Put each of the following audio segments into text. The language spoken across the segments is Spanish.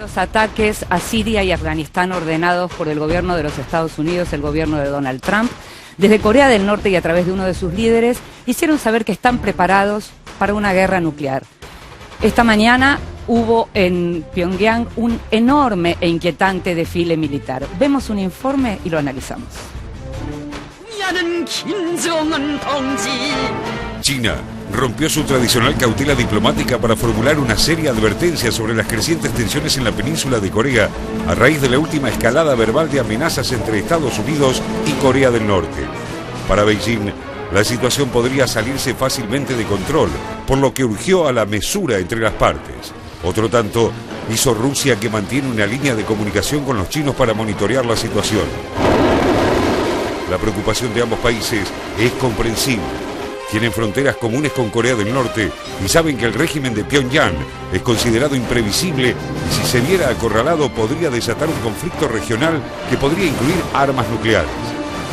Los ataques a Siria y Afganistán ordenados por el gobierno de los Estados Unidos, el gobierno de Donald Trump, desde Corea del Norte y a través de uno de sus líderes, hicieron saber que están preparados para una guerra nuclear. Esta mañana hubo en Pyongyang un enorme e inquietante desfile militar. Vemos un informe y lo analizamos. China rompió su tradicional cautela diplomática para formular una seria advertencia sobre las crecientes tensiones en la península de Corea a raíz de la última escalada verbal de amenazas entre Estados Unidos y Corea del Norte. Para Beijing, la situación podría salirse fácilmente de control, por lo que urgió a la mesura entre las partes. Otro tanto hizo Rusia, que mantiene una línea de comunicación con los chinos para monitorear la situación. La preocupación de ambos países es comprensible. Tienen fronteras comunes con Corea del Norte y saben que el régimen de Pyongyang es considerado imprevisible y si se viera acorralado podría desatar un conflicto regional que podría incluir armas nucleares.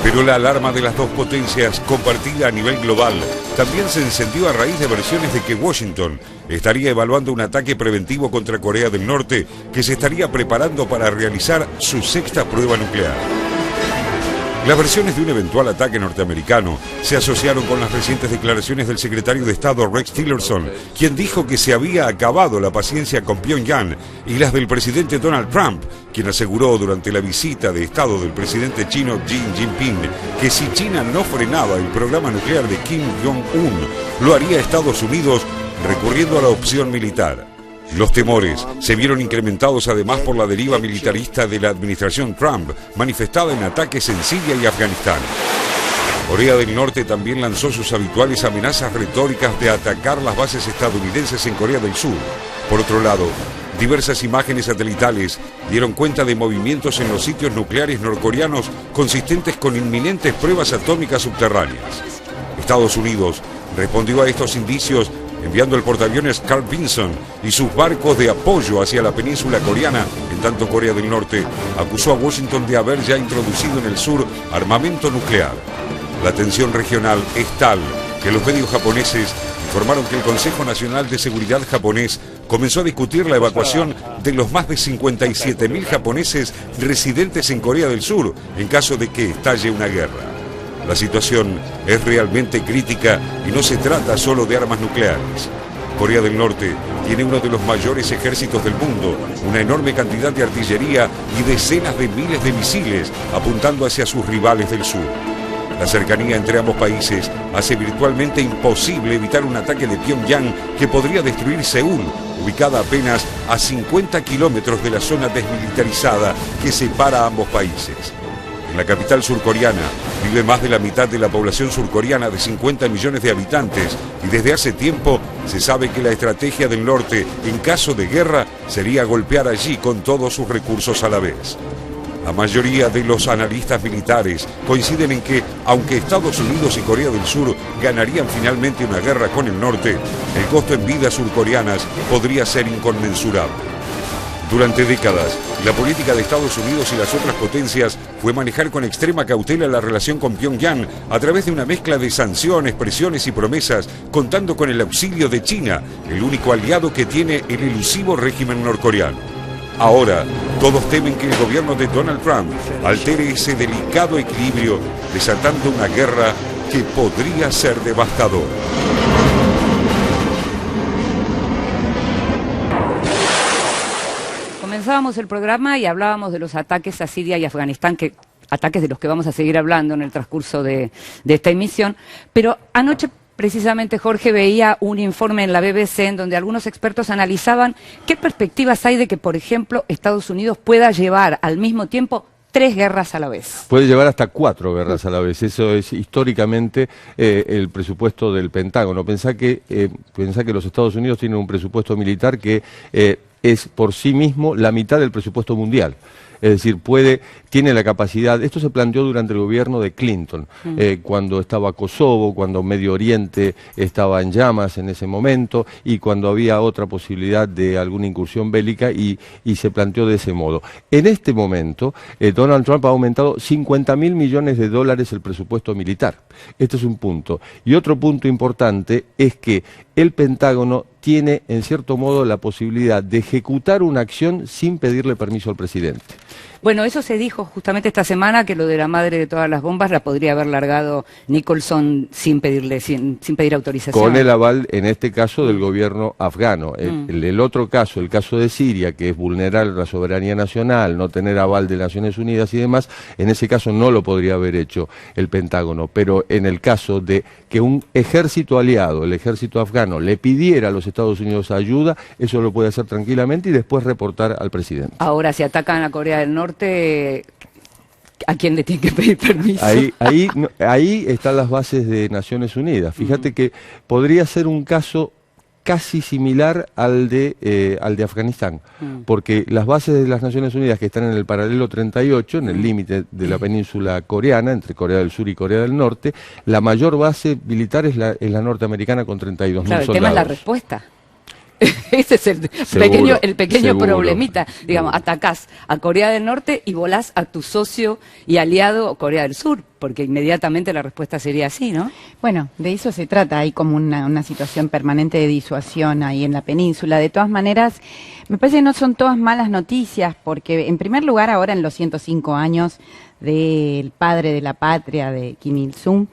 Pero la alarma de las dos potencias, compartida a nivel global, también se encendió a raíz de versiones de que Washington estaría evaluando un ataque preventivo contra Corea del Norte que se estaría preparando para realizar su sexta prueba nuclear. Las versiones de un eventual ataque norteamericano se asociaron con las recientes declaraciones del secretario de Estado Rex Tillerson, quien dijo que se había acabado la paciencia con Pyongyang, y las del presidente Donald Trump, quien aseguró durante la visita de Estado del presidente chino Xi Jinping que si China no frenaba el programa nuclear de Kim Jong-un, lo haría Estados Unidos recurriendo a la opción militar. Los temores se vieron incrementados además por la deriva militarista de la administración Trump, manifestada en ataques en Siria y Afganistán. Corea del Norte también lanzó sus habituales amenazas retóricas de atacar las bases estadounidenses en Corea del Sur. Por otro lado, diversas imágenes satelitales dieron cuenta de movimientos en los sitios nucleares norcoreanos consistentes con inminentes pruebas atómicas subterráneas. Estados Unidos respondió a estos indicios enviando el portaaviones Carl Vinson y sus barcos de apoyo hacia la península coreana, en tanto Corea del Norte acusó a Washington de haber ya introducido en el sur armamento nuclear. La tensión regional es tal que los medios japoneses informaron que el Consejo Nacional de Seguridad japonés comenzó a discutir la evacuación de los más de 57.000 japoneses residentes en Corea del Sur en caso de que estalle una guerra. La situación es realmente crítica y no se trata solo de armas nucleares. Corea del Norte tiene uno de los mayores ejércitos del mundo, una enorme cantidad de artillería y decenas de miles de misiles apuntando hacia sus rivales del sur. La cercanía entre ambos países hace virtualmente imposible evitar un ataque de Pyongyang que podría destruir Seúl, ubicada apenas a 50 kilómetros de la zona desmilitarizada que separa a ambos países. En la capital surcoreana vive más de la mitad de la población surcoreana de 50 millones de habitantes y desde hace tiempo se sabe que la estrategia del norte en caso de guerra sería golpear allí con todos sus recursos a la vez. La mayoría de los analistas militares coinciden en que, aunque Estados Unidos y Corea del Sur ganarían finalmente una guerra con el norte, el costo en vidas surcoreanas podría ser inconmensurable. Durante décadas, la política de Estados Unidos y las otras potencias fue manejar con extrema cautela la relación con Pyongyang a través de una mezcla de sanciones, presiones y promesas, contando con el auxilio de China, el único aliado que tiene el elusivo régimen norcoreano. Ahora, todos temen que el gobierno de Donald Trump altere ese delicado equilibrio, desatando una guerra que podría ser devastadora. Comenzábamos el programa y hablábamos de los ataques a Siria y Afganistán, ataques de los que vamos a seguir hablando en el transcurso de esta emisión, pero anoche precisamente Jorge veía un informe en la BBC en donde algunos expertos analizaban qué perspectivas hay de que, por ejemplo, Estados Unidos pueda llevar al mismo tiempo 3 guerras a la vez. Puede llevar hasta 4 guerras a la vez. Eso es históricamente el presupuesto del Pentágono. Pensá que los Estados Unidos tienen un presupuesto militar que es por sí mismo la mitad del presupuesto mundial. Es decir, tiene la capacidad. Esto se planteó durante el gobierno de Clinton, cuando estaba Kosovo, cuando Medio Oriente estaba en llamas en ese momento y cuando había otra posibilidad de alguna incursión bélica y se planteó de ese modo. En este momento, Donald Trump ha aumentado 50.000 millones de dólares el presupuesto militar. Este es un punto. Y otro punto importante es que el Pentágono tiene, en cierto modo, la posibilidad de ejecutar una acción sin pedirle permiso al presidente. Bueno, eso se dijo justamente esta semana, que lo de la madre de todas las bombas la podría haber largado Nicholson sin pedir autorización. Con el aval, en este caso, del gobierno afgano. El otro caso, el caso de Siria, que es vulnerar la soberanía nacional, no tener aval de Naciones Unidas y demás, en ese caso no lo podría haber hecho el Pentágono. Pero en el caso de que un ejército aliado, el ejército afgano, le pidiera a los Estados Unidos ayuda, eso lo puede hacer tranquilamente y después reportar al presidente. Ahora, si atacan a Corea del Norte, ¿a quién le tienen que pedir permiso? Ahí están las bases de Naciones Unidas. Fíjate que podría ser un caso casi similar al de Afganistán, porque las bases de las Naciones Unidas que están en el paralelo 38, en el límite de la península coreana, entre Corea del Sur y Corea del Norte, la mayor base militar es la norteamericana con 32.000 soldados. El tema es la respuesta. Ese es el pequeño problemita. Digamos, atacás a Corea del Norte y volás a tu socio y aliado Corea del Sur, porque inmediatamente la respuesta sería así, ¿no? Bueno, de eso se trata. Hay como una situación permanente de disuasión ahí en la península. De todas maneras, me parece que no son todas malas noticias, porque en primer lugar ahora en los 105 años del padre de la patria de Kim Il-sung,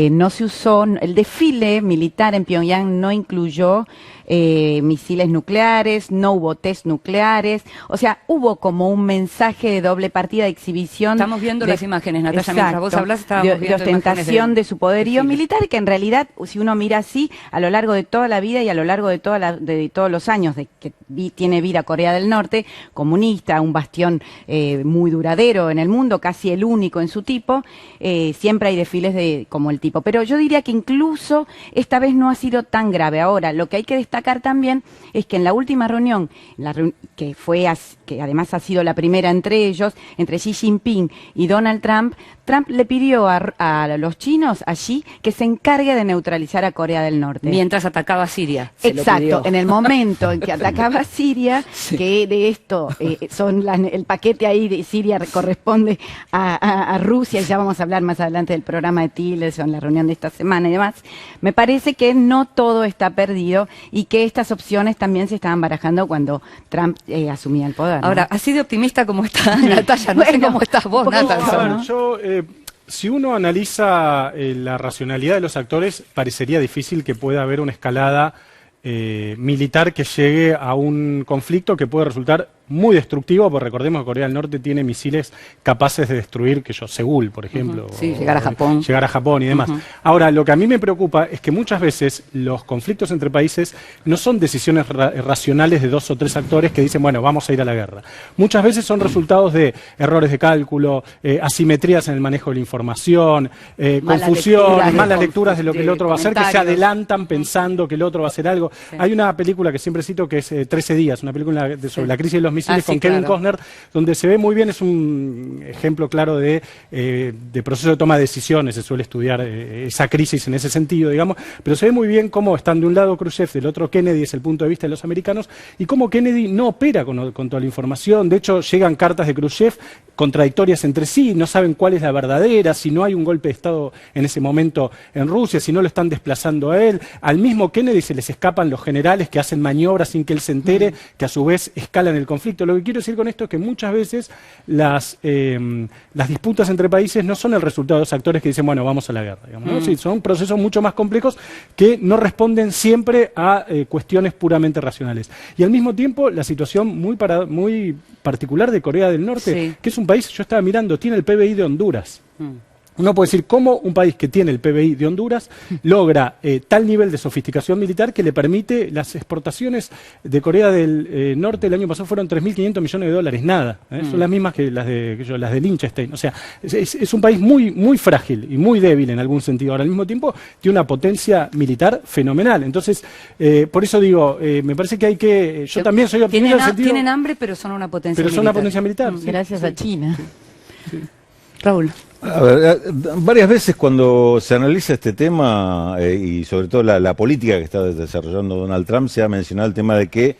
no se usó, el desfile militar en Pyongyang no incluyó misiles nucleares, no hubo test nucleares, o sea, hubo como un mensaje de doble partida de exhibición. Estamos viendo las imágenes, Natalia, mientras vos hablas, estábamos viendo de ostentación de su poderío militar, que en realidad, si uno mira así, a lo largo de toda la vida y a lo largo de todos los años de que tiene vida Corea del Norte, comunista, un bastión muy duradero en el mundo, casi el único en su tipo, siempre hay desfiles como el tipo. Pero yo diría que incluso esta vez no ha sido tan grave. Ahora, lo que hay que destacar también es que en la última reunión, que además ha sido la primera entre ellos, entre Xi Jinping y Donald Trump, Trump le pidió a los chinos allí que se encargue de neutralizar a Corea del Norte. Mientras atacaba a Siria. Exacto, en el momento en que atacaba a Siria, sí, que de esto el paquete ahí de Siria corresponde a Rusia, y ya vamos a hablar más adelante del programa de Tillerson, la reunión de esta semana y demás, me parece que no todo está perdido y que estas opciones también se estaban barajando cuando Trump asumía el poder, ¿no? Ahora, así de optimista como está Natalia, no sé cómo estás vos, Natalia. Si uno analiza la racionalidad de los actores, parecería difícil que pueda haber una escalada militar que llegue a un conflicto que puede resultar muy destructivo, porque recordemos que Corea del Norte tiene misiles capaces de destruir, Seúl, por ejemplo. Sí, llegar a Japón. Llegar a Japón y demás. Ahora, lo que a mí me preocupa es que muchas veces los conflictos entre países no son decisiones racionales de dos o tres actores que dicen, bueno, vamos a ir a la guerra. Muchas veces son resultados de errores de cálculo, asimetrías en el manejo de la información, confusión, malas lecturas de lo que el otro va a hacer, que se adelantan pensando que el otro va a hacer algo. Sí. Hay una película que siempre cito que es 13 días, una película sobre la crisis de los misiles con Kevin Costner, donde se ve muy bien, es un ejemplo claro de proceso de toma de decisiones, se suele estudiar esa crisis en ese sentido, digamos, pero se ve muy bien cómo están de un lado Khrushchev, del otro Kennedy, es el punto de vista de los americanos, y cómo Kennedy no opera con toda la información. De hecho, llegan cartas de Khrushchev contradictorias entre sí, no saben cuál es la verdadera, si no hay un golpe de Estado en ese momento en Rusia, si no lo están desplazando a él. Al mismo Kennedy se les escapan los generales que hacen maniobras sin que él se entere, que a su vez escalan el conflicto. Lo que quiero decir con esto es que muchas veces las disputas entre países no son el resultado de los actores que dicen, bueno, vamos a la guerra, digamos, ¿no? Sí, son procesos mucho más complejos que no responden siempre a cuestiones puramente racionales. Y al mismo tiempo, la situación muy particular de Corea del Norte, sí, que es un país, yo estaba mirando, tiene el PBI de Honduras. Uno puede decir cómo un país que tiene el PBI de Honduras logra tal nivel de sofisticación militar que le permite las exportaciones de Corea del Norte el año pasado fueron 3.500 millones de dólares, nada. Son las mismas que las de Liechtenstein. O sea, es un país muy, muy frágil y muy débil en algún sentido. Ahora, al mismo tiempo, tiene una potencia militar fenomenal. Entonces, por eso digo, me parece que hay que... Yo también soy optimista en el sentido... Tienen hambre, pero son una potencia militar. Pero son una potencia militar. Gracias a China. Sí. Raúl. A ver, varias veces cuando se analiza este tema y sobre todo la política que está desarrollando Donald Trump, se ha mencionado el tema de que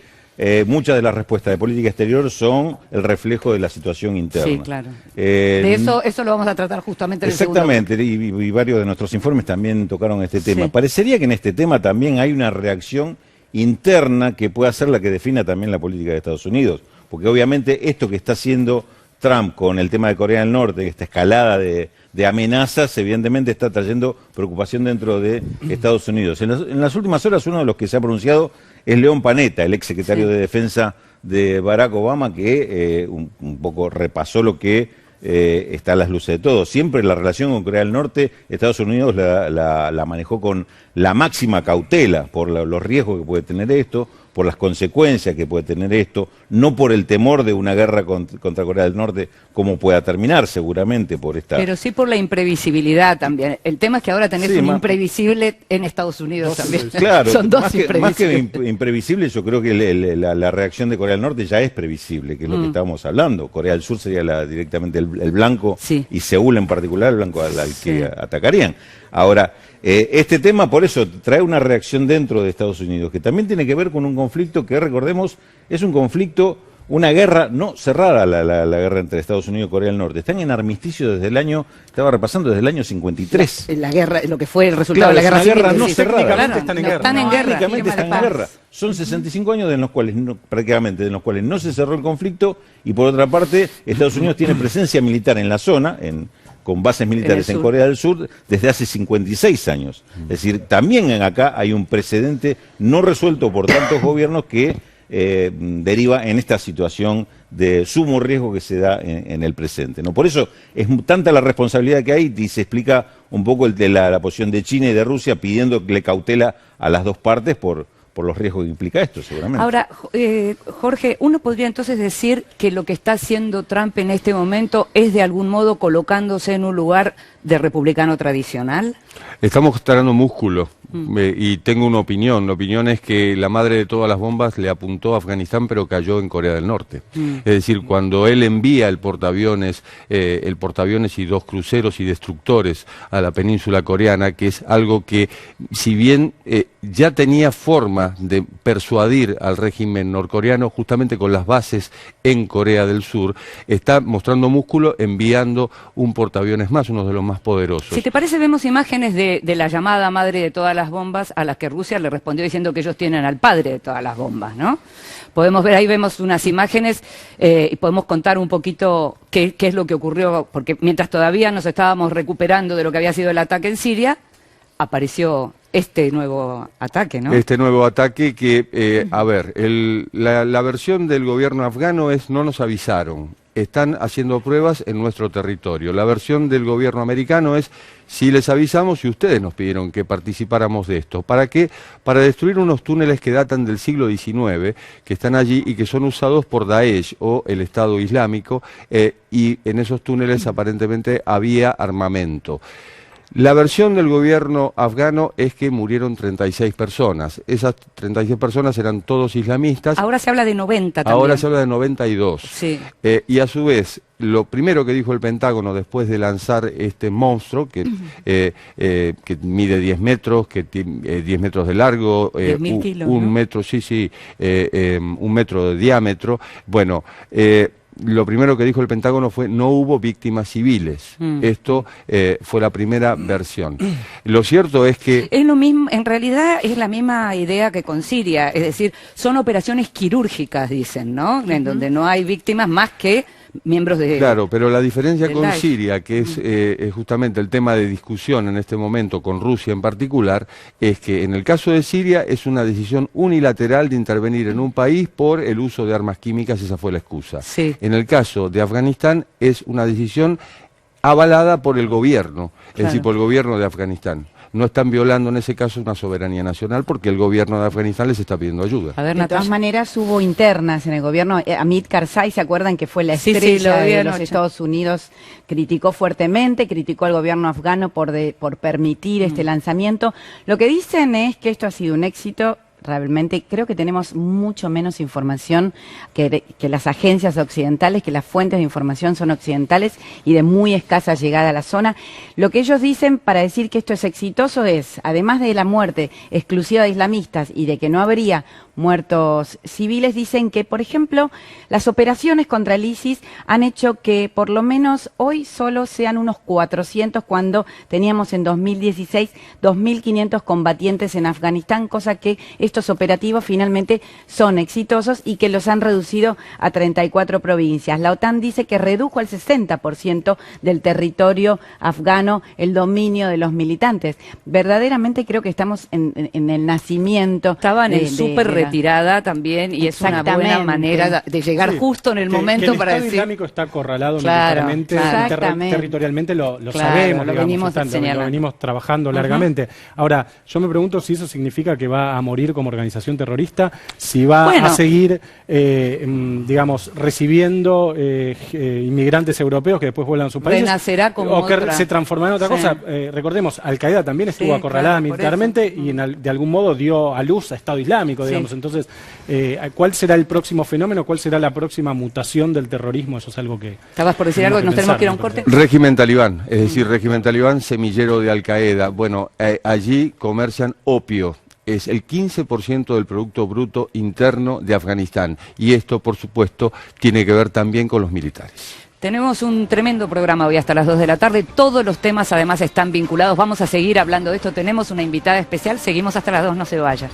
muchas de las respuestas de política exterior son el reflejo de la situación interna. Sí, claro. De eso lo vamos a tratar justamente en el segundo bloque. Exactamente, y varios de nuestros informes también tocaron este tema. Sí. Parecería que en este tema también hay una reacción interna que pueda ser la que defina también la política de Estados Unidos. Porque obviamente esto que está haciendo Trump con el tema de Corea del Norte, esta escalada de amenazas, evidentemente está trayendo preocupación dentro de Estados Unidos. En las últimas horas uno de los que se ha pronunciado es León Panetta, el ex secretario de Defensa de Barack Obama, que un poco repasó lo que está a las luces de todo. Siempre la relación con Corea del Norte, Estados Unidos la manejó con la máxima cautela por los riesgos que puede tener esto, por las consecuencias que puede tener esto, no por el temor de una guerra contra Corea del Norte, como pueda terminar seguramente por esta... Pero sí por la imprevisibilidad también. El tema es que ahora tenés un imprevisible en Estados Unidos también. Claro, son dos más imprevisibles. que imprevisible, yo creo que la reacción de Corea del Norte ya es previsible, que es lo que estábamos hablando. Corea del Sur sería directamente el blanco, y Seúl en particular el blanco al que atacarían. Ahora, este tema, por eso, trae una reacción dentro de Estados Unidos, que también tiene que ver con un conflicto que, recordemos, es un conflicto, una guerra no cerrada, la guerra entre Estados Unidos y Corea del Norte. Están en armisticio desde el año, estaba repasando, desde el año 53. La guerra, lo que fue el resultado de la guerra civil. Guerra no cerrada. Técnicamente están en guerra. Técnicamente están en guerra. Son 65 años de los cuales prácticamente de los cuales no se cerró el conflicto, y por otra parte, Estados Unidos tiene presencia militar en la zona, con bases militares en Corea del Sur desde hace 56 años. Es decir, también acá hay un precedente no resuelto por tantos gobiernos que deriva en esta situación de sumo riesgo que se da en el presente, ¿no? Por eso es tanta la responsabilidad que hay, y se explica un poco la posición de China y de Rusia pidiéndole cautela a las dos partes por los riesgos que implica esto, seguramente. Ahora, Jorge, uno podría entonces decir que lo que está haciendo Trump en este momento es de algún modo colocándose en un lugar de republicano tradicional. Estamos mostrando músculo y tengo una opinión. La opinión es que la madre de todas las bombas le apuntó a Afganistán, pero cayó en Corea del Norte. Es decir, cuando él envía el portaaviones y 2 cruceros y destructores a la península coreana, que es algo que, si bien ya tenía forma de persuadir al régimen norcoreano, justamente con las bases en Corea del Sur, está mostrando músculo enviando un portaaviones más, uno de los más poderosos. Si te parece, vemos imágenes de la llamada madre de todas las bombas, a las que Rusia le respondió diciendo que ellos tienen al padre de todas las bombas, ¿no? Podemos ver, ahí vemos unas imágenes y podemos contar un poquito qué es lo que ocurrió, porque mientras todavía nos estábamos recuperando de lo que había sido el ataque en Siria, apareció este nuevo ataque, ¿no? Este nuevo ataque que, a ver, la versión del gobierno afgano es: no nos avisaron, están haciendo pruebas en nuestro territorio. La versión del gobierno americano es: sí les avisamos y ustedes nos pidieron que participáramos de esto. ¿Para qué? Para destruir unos túneles que datan del siglo XIX, que están allí y que son usados por Daesh o el Estado Islámico, y en esos túneles aparentemente había armamento. La versión del gobierno afgano es que murieron 36 personas. Esas 36 personas eran todos islamistas. Ahora se habla de 90 también. Ahora se habla de 92. Sí. Y a su vez, lo primero que dijo el Pentágono después de lanzar este monstruo, que mide 10 metros, que tiene 10 metros de largo, 10.000 kilos, un ¿no? metro, un metro de diámetro, bueno... lo primero que dijo el Pentágono fue: no hubo víctimas civiles. Esto fue la primera versión. Lo cierto es que... Es lo mismo, en realidad es la misma idea que con Siria, es decir, son operaciones quirúrgicas, dicen, ¿no? En donde no hay víctimas más que miembros de... Claro, pero la diferencia con Daesh. Siria, que es justamente el tema de discusión en este momento con Rusia en particular, es que en el caso de Siria es una decisión unilateral de intervenir en un país por el uso de armas químicas, esa fue la excusa. Sí. En el caso de Afganistán es una decisión avalada por el gobierno, es decir, por el gobierno de Afganistán. No están violando en ese caso una soberanía nacional porque el gobierno de Afganistán les está pidiendo ayuda. A ver, de todas maneras hubo internas en el gobierno. Hamid Karzai, ¿se acuerdan que fue la estrella de los Estados Unidos? Criticó fuertemente, criticó al gobierno afgano por permitir este lanzamiento. Lo que dicen es que esto ha sido un éxito. Realmente creo que tenemos mucho menos información que las agencias occidentales, que las fuentes de información son occidentales y de muy escasa llegada a la zona. Lo que ellos dicen para decir que esto es exitoso es, además de la muerte exclusiva de islamistas y de que no habría muertos civiles. Dicen que, por ejemplo, las operaciones contra el ISIS han hecho que por lo menos hoy solo sean unos 400 cuando teníamos en 2016 2.500 combatientes en Afganistán, cosa que estos operativos finalmente son exitosos y que los han reducido a 34 provincias. La OTAN dice que redujo al 60% del territorio afgano el dominio de los militantes. Verdaderamente creo que estamos en el nacimiento. Estaban en súper retirada también y es una buena manera de llegar justo en el momento para decir... El Estado Islámico está acorralado militarmente, territorialmente, lo sabemos, lo venimos trabajando largamente. Ahora, yo me pregunto si eso significa que va a morir como organización terrorista, si va a seguir, digamos, recibiendo inmigrantes europeos que después vuelan a sus países. Renacerá como o que otra. se transformará en otra cosa. Recordemos, Al-Qaeda también estuvo acorralada militarmente y de algún modo dio a luz a Estado Islámico, digamos. Entonces, ¿cuál será el próximo fenómeno? ¿Cuál será la próxima mutación del terrorismo? Eso es algo que... Estabas por decir algo, que nos tenemos que ir a un corte. Régimen talibán, es decir, régimen talibán, semillero de Al-Qaeda. Bueno, allí comercian opio. Es el 15% del Producto Bruto Interno de Afganistán. Y esto, por supuesto, tiene que ver también con los militares. Tenemos un tremendo programa hoy hasta las 2 de la tarde. Todos los temas además están vinculados. Vamos a seguir hablando de esto. Tenemos una invitada especial. Seguimos hasta las 2, no se vaya.